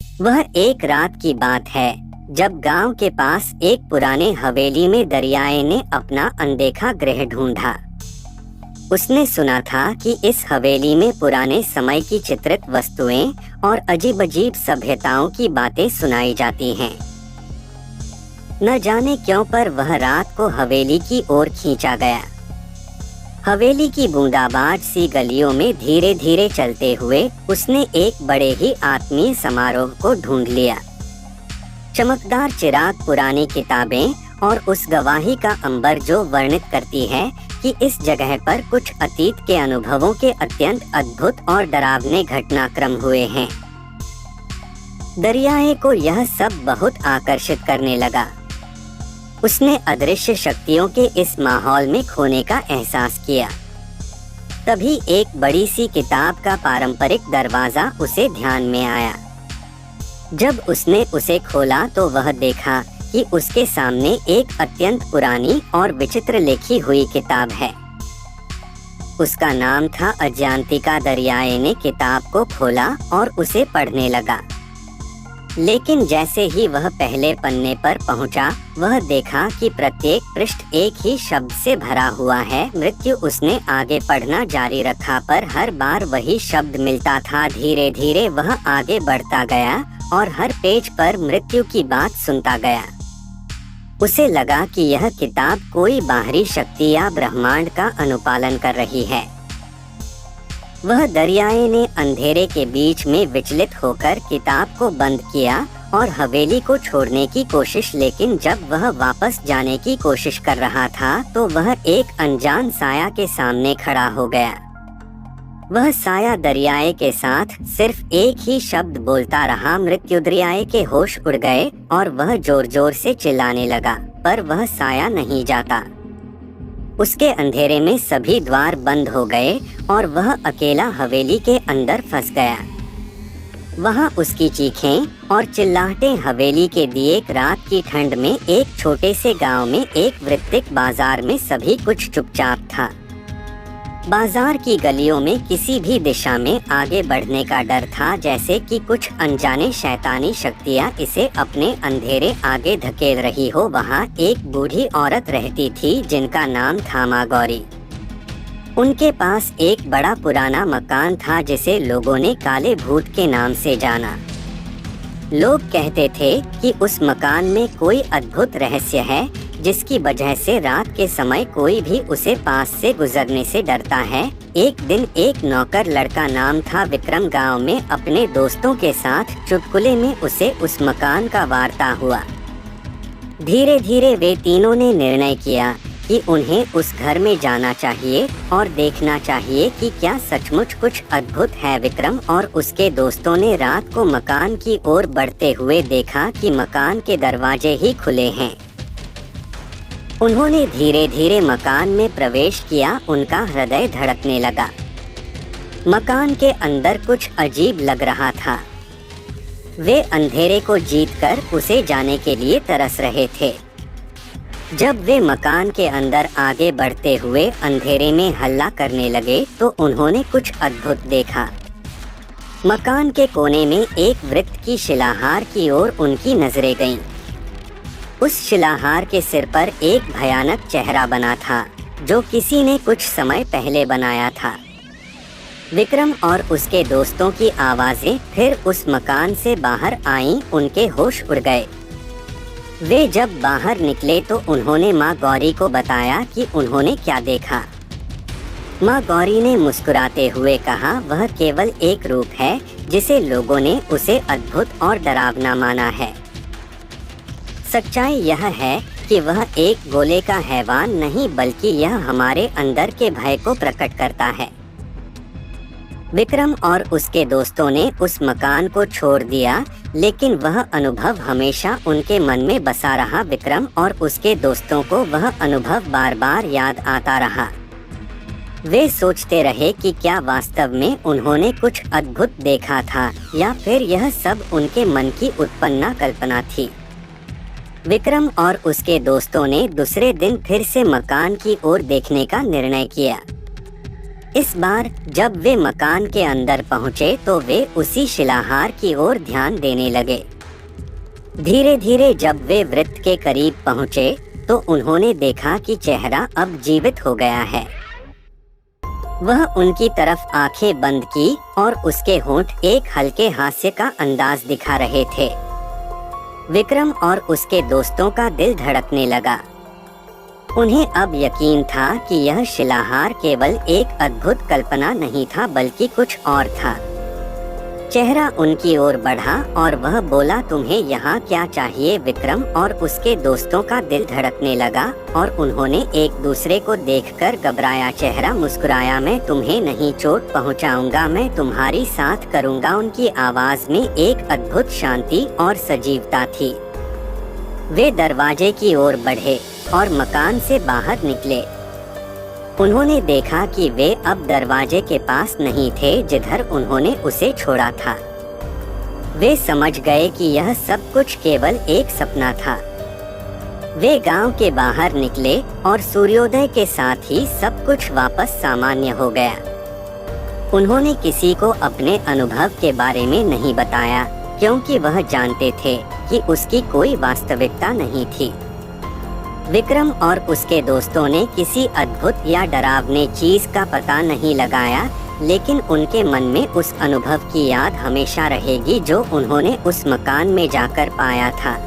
वह एक रात की बात है जब गांव के पास एक पुराने हवेली में दरियाए ने अपना अनदेखा गृह ढूंढा। उसने सुना था कि इस हवेली में पुराने समय की चित्रित वस्तुएं और अजीब अजीब सभ्यताओं की बातें सुनाई जाती हैं। न जाने क्यों पर वह रात को हवेली की ओर खींचा गया। हवेली की बूंदाबांद सी गलियों में धीरे धीरे चलते हुए उसने एक बड़े ही आत्मीय समारोह को ढूंढ लिया। चमकदार चिराग, पुरानी किताबें और उस गवाही का अंबर जो वर्णित करती है कि इस जगह पर कुछ अतीत के अनुभवों के अत्यंत अद्भुत और डरावने घटनाक्रम हुए हैं। दरियाए को यह सब बहुत आकर्षित करने लगा। उसने अदृश्य शक्तियों के इस माहौल में खोने का एहसास किया। तभी एक बड़ी सी किताब का पारंपरिक दरवाजा उसे ध्यान में आया। जब उसने उसे खोला तो वह देखा कि उसके सामने एक अत्यंत पुरानी और विचित्र लिखी हुई किताब है। उसका नाम था अज्ञान्तिका। दरियाए ने किताब को खोला और उसे पढ़ने लगा। लेकिन जैसे ही वह पहले पन्ने पर पहुंचा, वह देखा कि प्रत्येक पृष्ठ एक ही शब्द से भरा हुआ है, मृत्यु। उसने आगे पढ़ना जारी रखा पर हर बार वही शब्द मिलता था। धीरे धीरे वह आगे बढ़ता गया और हर पेज पर मृत्यु की बात सुनता गया। उसे लगा कि यह किताब कोई बाहरी शक्ति या ब्रह्मांड का अनुपालन कर रही है। वह दरियाए ने अंधेरे के बीच में विचलित होकर किताब को बंद किया और हवेली को छोड़ने की कोशिश, लेकिन जब वह वापस जाने की कोशिश कर रहा था तो वह एक अनजान साया के सामने खड़ा हो गया। वह साया दरियाए के साथ सिर्फ एक ही शब्द बोलता रहा, मृत्यु। दरियाए के होश उड़ गए और वह जोर जोर से चिल्लाने लगा, पर वह साया नहीं जाता। उसके अंधेरे में सभी द्वार बंद हो गए और वह अकेला हवेली के अंदर फंस गया। वहाँ उसकी चीखें और चिल्लाहटें हवेली के दिए। रात की ठंड में एक छोटे से गांव में एक वृत्तिक बाजार में सभी कुछ चुपचाप था। बाजार की गलियों में किसी भी दिशा में आगे बढ़ने का डर था, जैसे कि कुछ अनजाने शैतानी शक्तियां इसे अपने अंधेरे आगे धकेल रही हो। वहाँ एक बूढ़ी औरत रहती थी जिनका नाम था माँ गौरी। उनके पास एक बड़ा पुराना मकान था जिसे लोगों ने काले भूत के नाम से जाना। लोग कहते थे कि उस मकान में कोई अद्भुत रहस्य है जिसकी वजह से रात के समय कोई भी उसे पास से गुजरने से डरता है। एक दिन एक नौकर लड़का, नाम था विक्रम, गांव में अपने दोस्तों के साथ चुटकुले में उसे उस मकान का वार्ता हुआ। धीरे धीरे वे तीनों ने निर्णय किया कि उन्हें उस घर में जाना चाहिए और देखना चाहिए कि क्या सचमुच कुछ अद्भुत है। विक्रम और उसके दोस्तों ने रात को मकान की ओर बढ़ते हुए देखा कि मकान के दरवाजे ही खुले हैं। उन्होंने धीरे धीरे मकान में प्रवेश किया। उनका हृदय धड़कने लगा। मकान के अंदर कुछ अजीब लग रहा था। वे अंधेरे को जीतकर उसे जाने के लिए तरस रहे थे। जब वे मकान के अंदर आगे बढ़ते हुए अंधेरे में हल्ला करने लगे तो उन्होंने कुछ अद्भुत देखा। मकान के कोने में एक वृत्त की शिलाहार की ओर उनकी नजरें गईं। उस शिलाहार के सिर पर एक भयानक चेहरा बना था जो किसी ने कुछ समय पहले बनाया था। विक्रम और उसके दोस्तों की आवाजें फिर उस मकान से बाहर आईं। उनके होश उड़ गए। वे जब बाहर निकले तो उन्होंने माँ गौरी को बताया कि उन्होंने क्या देखा। माँ गौरी ने मुस्कुराते हुए कहा, वह केवल एक रूप है जिसे लोगों ने उसे अद्भुत और डरावना माना है। सच्चाई यह है कि वह एक गोले का हैवान नहीं, बल्कि यह हमारे अंदर के भय को प्रकट करता है। विक्रम और उसके दोस्तों ने उस मकान को छोड़ दिया, लेकिन वह अनुभव हमेशा उनके मन में बसा रहा। विक्रम और उसके दोस्तों को वह अनुभव बार बार याद आता रहा। वे सोचते रहे कि क्या वास्तव में उन्होंने कुछ अद्भुत देखा था या फिर यह सब उनके मन की उत्पन्न कल्पना थी। विक्रम और उसके दोस्तों ने दूसरे दिन फिर से मकान की ओर देखने का निर्णय किया। इस बार जब वे मकान के अंदर पहुंचे तो वे उसी शिलाहार की ओर ध्यान देने लगे। धीरे धीरे जब वे वृत्त के करीब पहुंचे तो उन्होंने देखा कि चेहरा अब जीवित हो गया है। वह उनकी तरफ आंखें बंद की और उसके होंठ एक हल्के हास्य का अंदाज दिखा रहे थे। विक्रम और उसके दोस्तों का दिल धड़कने लगा। उन्हें अब यकीन था कि यह शिलाहार केवल एक अद्भुत कल्पना नहीं था बल्कि कुछ और था। चेहरा उनकी ओर बढ़ा और वह बोला, तुम्हें यहाँ क्या चाहिए? विक्रम और उसके दोस्तों का दिल धड़कने लगा और उन्होंने एक दूसरे को देखकर घबराया चेहरा मुस्कुराया, मैं तुम्हें नहीं चोट पहुँचाऊंगा, मैं तुम्हारी साथ करूँगा। उनकी आवाज में एक अद्भुत शांति और सजीवता थी। वे दरवाजे की ओर बढ़े और मकान से बाहर निकले। उन्होंने देखा कि वे अब दरवाजे के पास नहीं थे जिधर उन्होंने उसे छोड़ा था। वे समझ गए कि यह सब कुछ केवल एक सपना था। वे गांव के बाहर निकले और सूर्योदय के साथ ही सब कुछ वापस सामान्य हो गया। उन्होंने किसी को अपने अनुभव के बारे में नहीं बताया क्योंकि वह जानते थे कि उसकी कोई वास्तविकता नहीं थी। विक्रम और उसके दोस्तों ने किसी अद्भुत या डरावने चीज का पता नहीं लगाया, लेकिन उनके मन में उस अनुभव की याद हमेशा रहेगी जो उन्होंने उस मकान में जाकर पाया था।